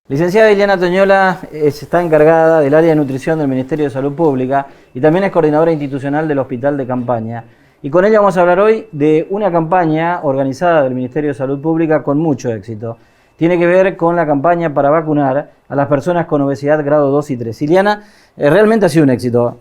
Licenciada Ileana Toñola está encargada del área de nutrición del Ministerio de Salud Pública y también es coordinadora institucional del Hospital de Campaña. Y con ella vamos a hablar hoy de una campaña organizada del Ministerio de Salud Pública con mucho éxito. Tiene que ver con la campaña para vacunar a las personas con obesidad grado 2 y 3. Ileana, realmente ha sido un éxito.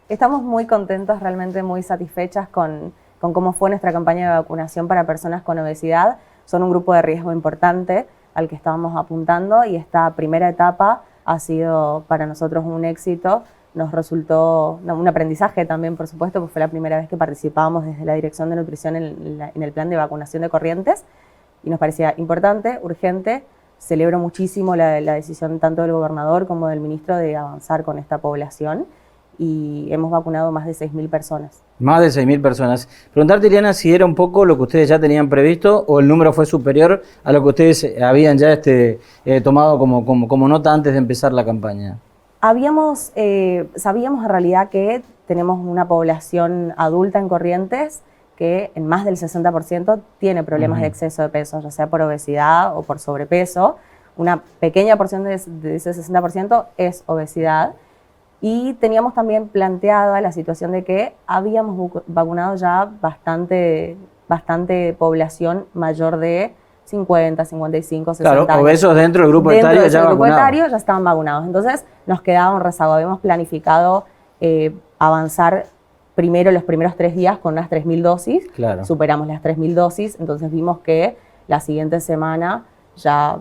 Estamos muy contentos, realmente muy satisfechas con cómo fue nuestra campaña de vacunación para personas con obesidad. Son un grupo de riesgo importante al que estábamos apuntando y esta primera etapa ha sido para nosotros un éxito. Nos resultó un aprendizaje también, por supuesto, porque fue la primera vez que participábamos desde la Dirección de Nutrición en el plan de vacunación de Corrientes y nos parecía importante, urgente. Celebro muchísimo la decisión tanto del gobernador como del ministro de avanzar con esta población y hemos vacunado más de 6.000 personas. Más de 6.000 personas. Preguntarte, Ileana, si era un poco lo que ustedes ya tenían previsto o el número fue superior a lo que ustedes habían ya tomado como nota antes de empezar la campaña. Sabíamos en realidad que tenemos una población adulta en Corrientes que en más del 60% tiene problemas de exceso de peso, ya sea por obesidad o por sobrepeso. Una pequeña porción de ese 60% es obesidad. Y teníamos también planteada la situación de que habíamos vacunado ya bastante población mayor de 50, 55, 60 años. Claro, obesos dentro del grupo etario ya vacunados. Dentro del grupo etario ya estaban vacunados. Entonces nos quedaba un rezago. Habíamos planificado avanzar primero los primeros 3 días con unas 3.000 dosis. Claro. Superamos las 3.000 dosis, entonces vimos que la siguiente semana ya...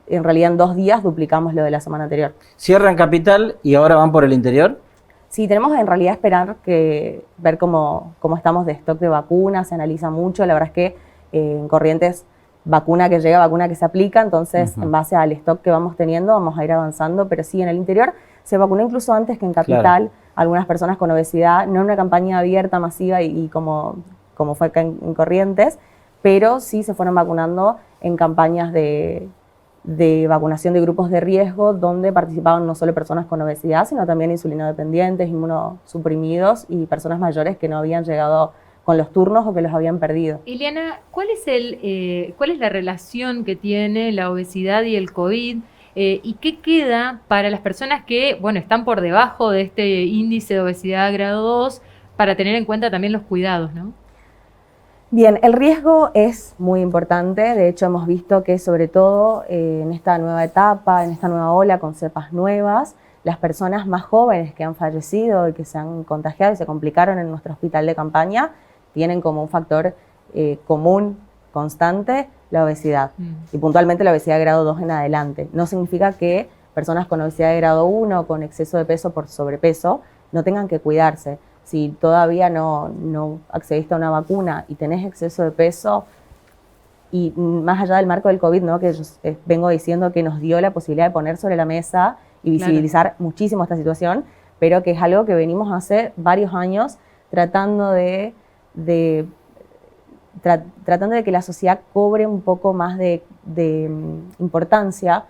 En realidad en 2 días duplicamos lo de la semana anterior. ¿Cierran capital y ahora van por el interior? Sí, tenemos en realidad esperar ver cómo estamos de stock de vacunas, se analiza mucho. La verdad es que en Corrientes vacuna que llega, vacuna que se aplica, entonces en base al stock que vamos teniendo vamos a ir avanzando, pero sí, en el interior se vacunó incluso antes que en capital, claro. Algunas personas con obesidad, no en una campaña abierta, masiva y como fue acá en Corrientes, pero sí se fueron vacunando en campañas de vacunación de grupos de riesgo donde participaban no solo personas con obesidad, sino también insulinodependientes, inmunosuprimidos y personas mayores que no habían llegado con los turnos o que los habían perdido. Ileana, ¿cuál es la relación que tiene la obesidad y el COVID? ¿Y qué queda para las personas que, están por debajo de este índice de obesidad grado 2 para tener en cuenta también los cuidados, ¿no? Bien, el riesgo es muy importante. De hecho, hemos visto que sobre todo en esta nueva etapa, en esta nueva ola con cepas nuevas, las personas más jóvenes que han fallecido y que se han contagiado y se complicaron en nuestro hospital de campaña tienen como un factor común, constante, la obesidad. Y puntualmente la obesidad de grado 2 en adelante. No significa que personas con obesidad de grado 1 o con exceso de peso por sobrepeso no tengan que cuidarse. Si todavía no accediste a una vacuna y tenés exceso de peso, y más allá del marco del COVID, ¿no? Que yo vengo diciendo que nos dio la posibilidad de poner sobre la mesa y visibilizar muchísimo esta situación, pero que es algo que venimos hace varios años tratando de que la sociedad cobre un poco más de importancia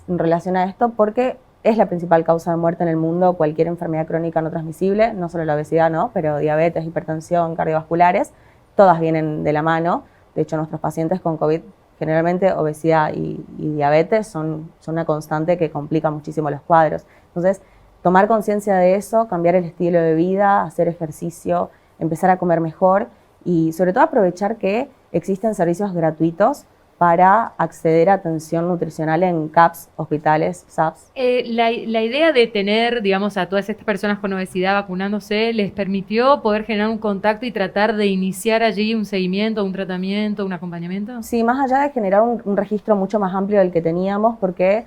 en relación a esto, porque es la principal causa de muerte en el mundo, cualquier enfermedad crónica no transmisible, no solo la obesidad, ¿no? Pero diabetes, hipertensión, cardiovasculares, todas vienen de la mano. De hecho, nuestros pacientes con COVID, generalmente obesidad y diabetes son una constante que complica muchísimo los cuadros. Entonces, tomar conciencia de eso, cambiar el estilo de vida, hacer ejercicio, empezar a comer mejor y sobre todo aprovechar que existen servicios gratuitos para acceder a atención nutricional en CAPS, hospitales, SAPS. La idea de tener, digamos, a todas estas personas con obesidad vacunándose, ¿les permitió poder generar un contacto y tratar de iniciar allí un seguimiento, un tratamiento, un acompañamiento? Sí, más allá de generar un registro mucho más amplio del que teníamos, porque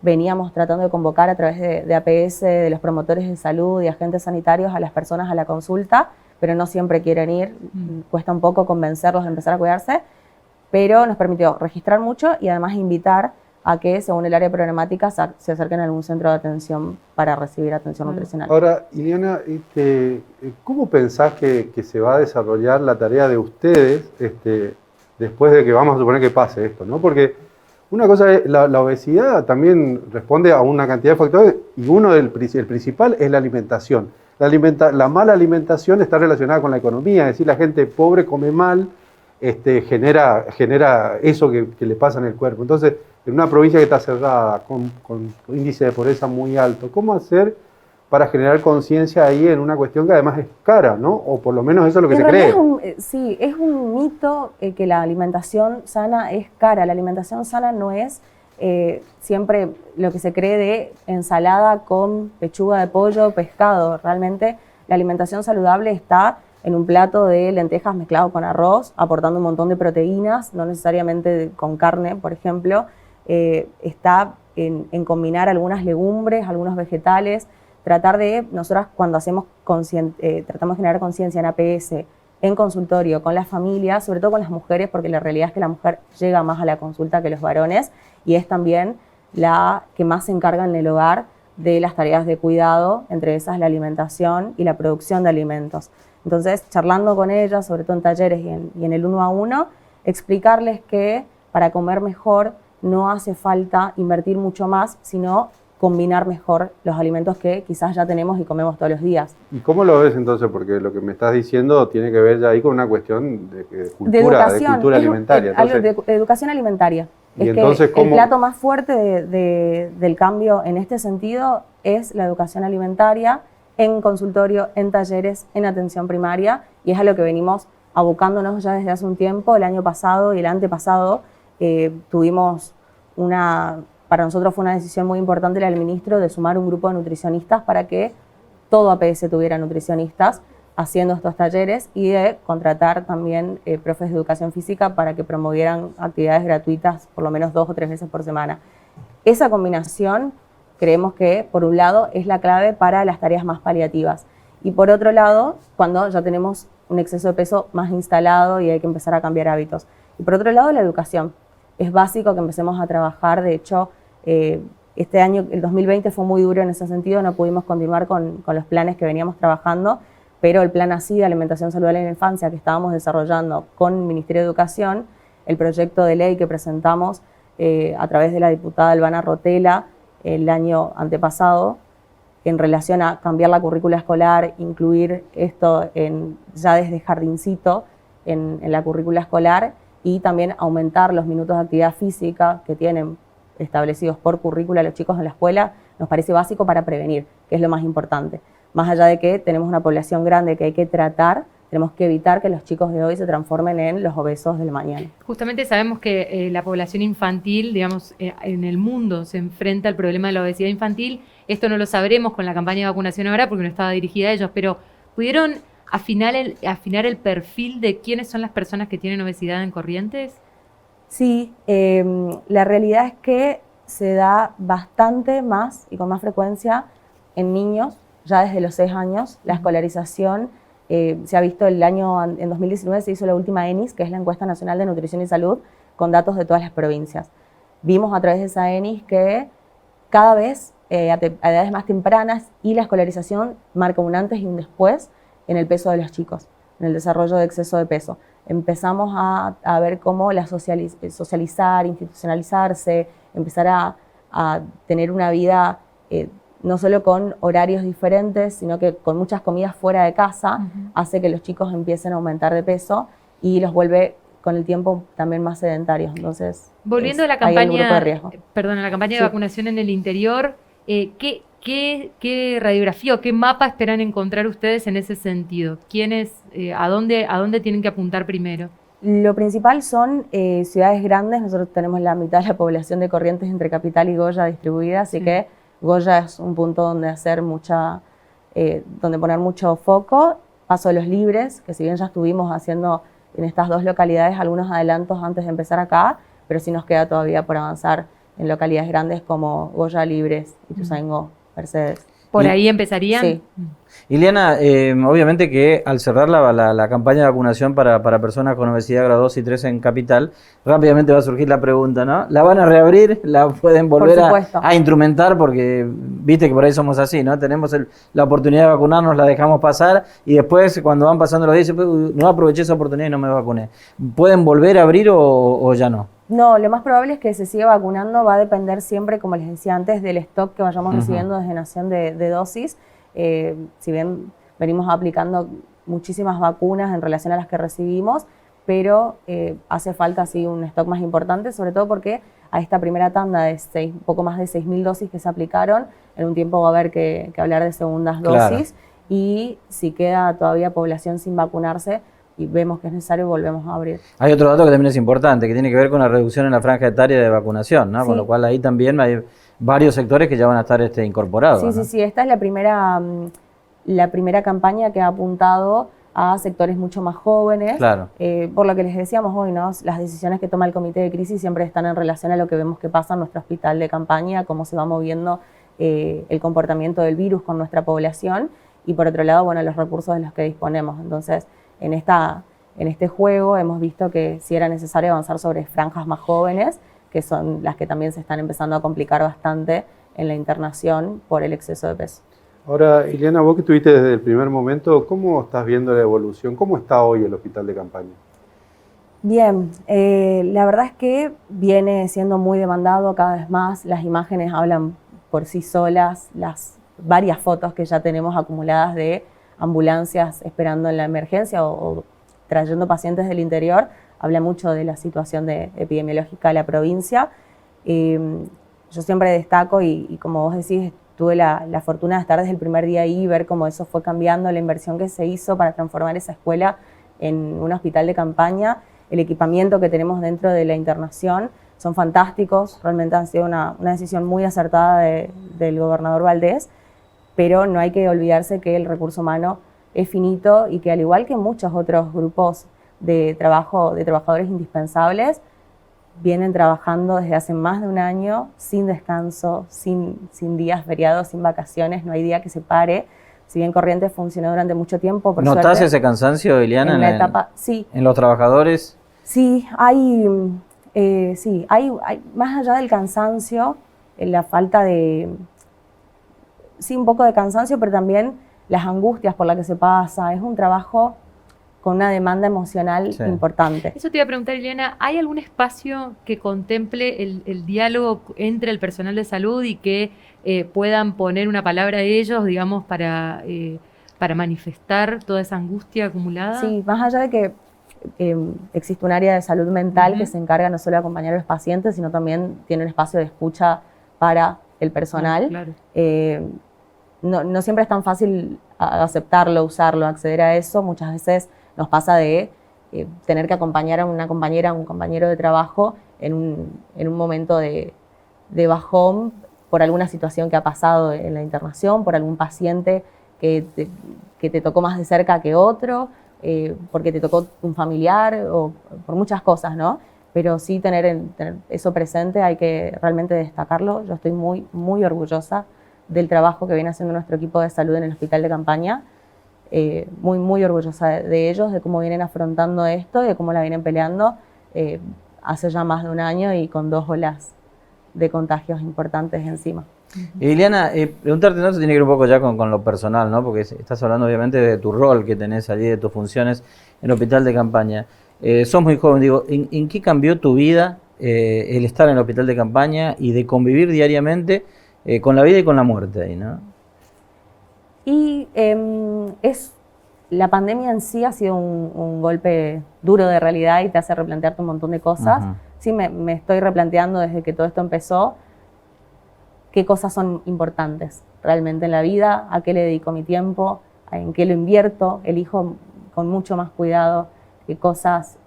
veníamos tratando de convocar a través de APS, de los promotores de salud y agentes sanitarios a las personas a la consulta, pero no siempre quieren ir, cuesta un poco convencerlos de empezar a cuidarse, pero nos permitió registrar mucho y además invitar a que, según el área problemática, se acerquen a algún centro de atención para recibir atención nutricional. Ahora, Ileana, ¿cómo pensás que se va a desarrollar la tarea de ustedes después de que vamos a suponer que pase esto, ¿no? Porque una cosa es, la obesidad también responde a una cantidad de factores y el principal es la alimentación. La mala alimentación está relacionada con la economía, es decir, la gente pobre come mal, genera eso que le pasa en el cuerpo. Entonces, en una provincia que está cerrada, con índice de pobreza muy alto, ¿cómo hacer para generar conciencia ahí en una cuestión que además es cara, ¿no? O por lo menos eso es lo que se cree. Sí, es un mito que la alimentación sana es cara. La alimentación sana no es siempre lo que se cree de ensalada con pechuga de pollo, pescado. Realmente la alimentación saludable está en un plato de lentejas mezclado con arroz, aportando un montón de proteínas, no necesariamente con carne, por ejemplo. Está en combinar algunas legumbres, algunos vegetales, tratar de, nosotras cuando tratamos de generar conciencia en APS, en consultorio, con las familias, sobre todo con las mujeres, porque la realidad es que la mujer llega más a la consulta que los varones y es también la que más se encarga en el hogar de las tareas de cuidado, entre esas la alimentación y la producción de alimentos. Entonces, charlando con ellas, sobre todo en talleres y en el 1 a 1, explicarles que para comer mejor no hace falta invertir mucho más, sino combinar mejor los alimentos que quizás ya tenemos y comemos todos los días. ¿Y cómo lo ves entonces? Porque lo que me estás diciendo tiene que ver ya ahí con una cuestión de cultura alimentaria. Algo de educación alimentaria. Y es entonces, que el plato más fuerte del cambio en este sentido es la educación alimentaria en consultorio, en talleres, en atención primaria, y es a lo que venimos abocándonos ya desde hace un tiempo. El año pasado y el antepasado tuvimos para nosotros fue una decisión muy importante la del ministro de sumar un grupo de nutricionistas para que todo APS tuviera nutricionistas haciendo estos talleres y de contratar también profes de educación física para que promovieran actividades gratuitas por lo menos 2 o 3 veces por semana. Esa combinación creemos que, por un lado, es la clave para las tareas más paliativas. Y por otro lado, cuando ya tenemos un exceso de peso más instalado y hay que empezar a cambiar hábitos. Y por otro lado, la educación. Es básico que empecemos a trabajar. De hecho, este año, el 2020, fue muy duro en ese sentido. No pudimos continuar con los planes que veníamos trabajando, pero el plan ASI de alimentación saludable en la infancia que estábamos desarrollando con el Ministerio de Educación, el proyecto de ley que presentamos a través de la diputada Albana Rotela el año antepasado, en relación a cambiar la currícula escolar, incluir esto ya desde jardincito en la currícula escolar y también aumentar los minutos de actividad física que tienen establecidos por currícula los chicos en la escuela, nos parece básico para prevenir, que es lo más importante. Más allá de que tenemos una población grande que hay que tratar, tenemos que evitar que los chicos de hoy se transformen en los obesos del mañana. Justamente sabemos que la población infantil, digamos, en el mundo se enfrenta al problema de la obesidad infantil. Esto no lo sabremos con la campaña de vacunación ahora porque no estaba dirigida a ellos, pero ¿pudieron afinar el perfil de quiénes son las personas que tienen obesidad en Corrientes? Sí, la realidad es que se da bastante más y con más frecuencia en niños, ya desde los 6 años. La escolarización se ha visto en 2019 se hizo la última ENIS, que es la Encuesta Nacional de Nutrición y Salud, con datos de todas las provincias. Vimos a través de esa ENIS que cada vez a edades más tempranas y la escolarización marca un antes y un después en el peso de los chicos, en el desarrollo de exceso de peso. Empezamos a ver cómo socializar, institucionalizarse, empezar a tener una vida no solo con horarios diferentes, sino que con muchas comidas fuera de casa, hace que los chicos empiecen a aumentar de peso y los vuelve con el tiempo también más sedentarios. Entonces, volviendo a la campaña, la campaña de vacunación en el interior, ¿qué radiografía o qué mapa esperan encontrar ustedes en ese sentido? ¿Quiénes, a dónde tienen que apuntar primero? Lo principal son ciudades grandes. Nosotros tenemos la mitad de la población de Corrientes entre Capital y Goya distribuida, así que Goya es un punto donde donde poner mucho foco. Paso de los Libres, que si bien ya estuvimos haciendo en estas 2 localidades algunos adelantos antes de empezar acá, pero sí nos queda todavía por avanzar en localidades grandes como Goya, Libres, Ituzaingó, Mercedes. ¿Por ahí empezarían? Sí. Ileana, obviamente que al cerrar la campaña de vacunación para personas con obesidad grado 2 y 3 en Capital, rápidamente va a surgir la pregunta, ¿no? ¿La van a reabrir? ¿La pueden volver a instrumentar? Porque viste que por ahí somos así, ¿no? Tenemos la oportunidad de vacunarnos, la dejamos pasar y después cuando van pasando los días, no aproveché esa oportunidad y no me vacuné. ¿Pueden volver a abrir o ya no? No, lo más probable es que se siga vacunando. Va a depender siempre, como les decía antes, del stock que vayamos recibiendo desde Nación de dosis. Si bien venimos aplicando muchísimas vacunas en relación a las que recibimos, pero hace falta sí un stock más importante, sobre todo porque a esta primera tanda de un poco más de 6.000 dosis que se aplicaron, en un tiempo va a haber que hablar de segundas dosis, y si queda todavía población sin vacunarse y vemos que es necesario, volvemos a abrir. Hay otro dato que también es importante, que tiene que ver con la reducción en la franja etaria de vacunación, ¿no? Sí. Con lo cual ahí también hay varios sectores que ya van a estar incorporados. Sí, ¿no? sí, esta es la primera campaña que ha apuntado a sectores mucho más jóvenes. Claro. Por lo que les decíamos hoy, ¿no? Las decisiones que toma el comité de crisis siempre están en relación a lo que vemos que pasa en nuestro hospital de campaña, cómo se va moviendo el comportamiento del virus con nuestra población, y por otro lado, bueno, los recursos de los que disponemos. Entonces, en este juego hemos visto que sí era necesario avanzar sobre franjas más jóvenes, que son las que también se están empezando a complicar bastante en la internación por el exceso de peso. Ahora, Ileana, vos que estuviste desde el primer momento, ¿cómo estás viendo la evolución? ¿Cómo está hoy el hospital de campaña? Bien, la verdad es que viene siendo muy demandado cada vez más. Las imágenes hablan por sí solas, las varias fotos que ya tenemos acumuladas de ambulancias esperando en la emergencia o trayendo pacientes del interior, habla mucho de la situación epidemiológica de la provincia. Yo siempre destaco, y como vos decís, tuve la fortuna de estar desde el primer día ahí y ver cómo eso fue cambiando, la inversión que se hizo para transformar esa escuela en un hospital de campaña, el equipamiento que tenemos dentro de la internación, son fantásticos. Realmente han sido una decisión muy acertada del gobernador Valdés, pero no hay que olvidarse que el recurso humano es finito y que, al igual que muchos otros grupos de trabajadores indispensables, vienen trabajando desde hace más de un año sin descanso, sin días feriados, sin vacaciones, no hay día que se pare. Si bien Corrientes funcionó durante mucho tiempo, por ¿Notás suerte, ese cansancio, Ileana, en la etapa, sí, en los trabajadores? sí, hay más allá del cansancio, la falta de, sí, un poco de cansancio, pero también las angustias por las que se pasa. Es un trabajo con una demanda emocional importante. Eso te iba a preguntar, Ileana, ¿hay algún espacio que contemple el diálogo entre el personal de salud y que puedan poner una palabra a ellos, digamos, para manifestar toda esa angustia acumulada? Sí, más allá de que existe un área de salud mental que se encarga no solo de acompañar a los pacientes, sino también tiene un espacio de escucha para el personal. Claro. No siempre es tan fácil aceptarlo, usarlo, acceder a eso. Muchas veces nos pasa de tener que acompañar a una compañera, a un compañero de trabajo en un momento de bajón por alguna situación que ha pasado en la internación, por algún paciente que te tocó más de cerca que otro, porque te tocó un familiar, o por muchas cosas, ¿no? Pero sí tener eso presente, hay que realmente destacarlo. Yo estoy muy, muy orgullosa del trabajo que viene haciendo nuestro equipo de salud en el hospital de campaña. Muy, muy orgullosa de ellos, de cómo vienen afrontando esto y de cómo la vienen peleando hace ya más de un año y con 2 olas de contagios importantes encima. Ileana, preguntarte, ¿no? Se tiene que ver un poco ya con lo personal, ¿no? Porque estás hablando obviamente de tu rol que tenés allí, de tus funciones en el hospital de campaña. Sos muy joven, digo, ¿en qué cambió tu vida el estar en el hospital de campaña y de convivir diariamente con la vida y con la muerte ahí, ¿no? Y la pandemia en sí ha sido un golpe duro de realidad y te hace replantearte un montón de cosas. Sí, me estoy replanteando desde que todo esto empezó qué cosas son importantes realmente en la vida, a qué le dedico mi tiempo, en qué lo invierto, elijo con mucho más cuidado qué cosas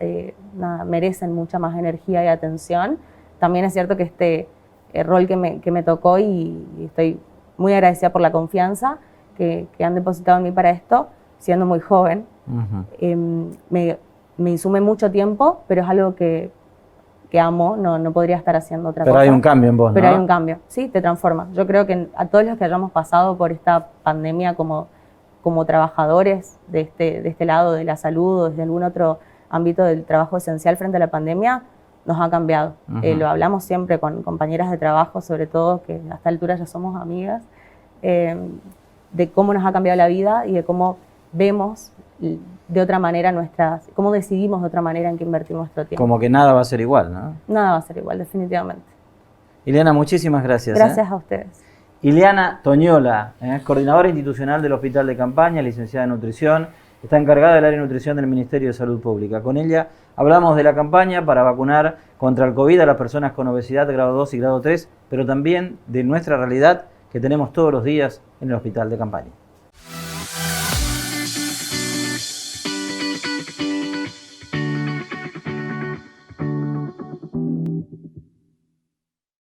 merecen mucha más energía y atención. También es cierto que este rol que me tocó, y estoy muy agradecida por la confianza que han depositado en mí para esto, siendo muy joven. Me insume mucho tiempo, pero es algo que amo, no podría estar haciendo otra cosa. Pero hay un cambio en vos, ¿no? Pero hay un cambio, sí, te transforma. Yo creo que a todos los que hayamos pasado por esta pandemia como trabajadores de este lado de la salud o desde algún otro ámbito del trabajo esencial frente a la pandemia, nos ha cambiado. Lo hablamos siempre con compañeras de trabajo, sobre todo, que a esta altura ya somos amigas, de cómo nos ha cambiado la vida y de cómo vemos de otra manera cómo decidimos de otra manera en qué invertir nuestro tiempo. Como que nada va a ser igual, ¿no? Nada va a ser igual, definitivamente. Ileana, muchísimas gracias. Gracias a ustedes. Ileana Toñola, coordinadora institucional del Hospital de Campaña, licenciada en nutrición, está encargada del área de nutrición del Ministerio de Salud Pública. Con ella Hablamos de la campaña para vacunar contra el COVID a las personas con obesidad grado 2 y grado 3, pero también de nuestra realidad que tenemos todos los días en el hospital de campaña.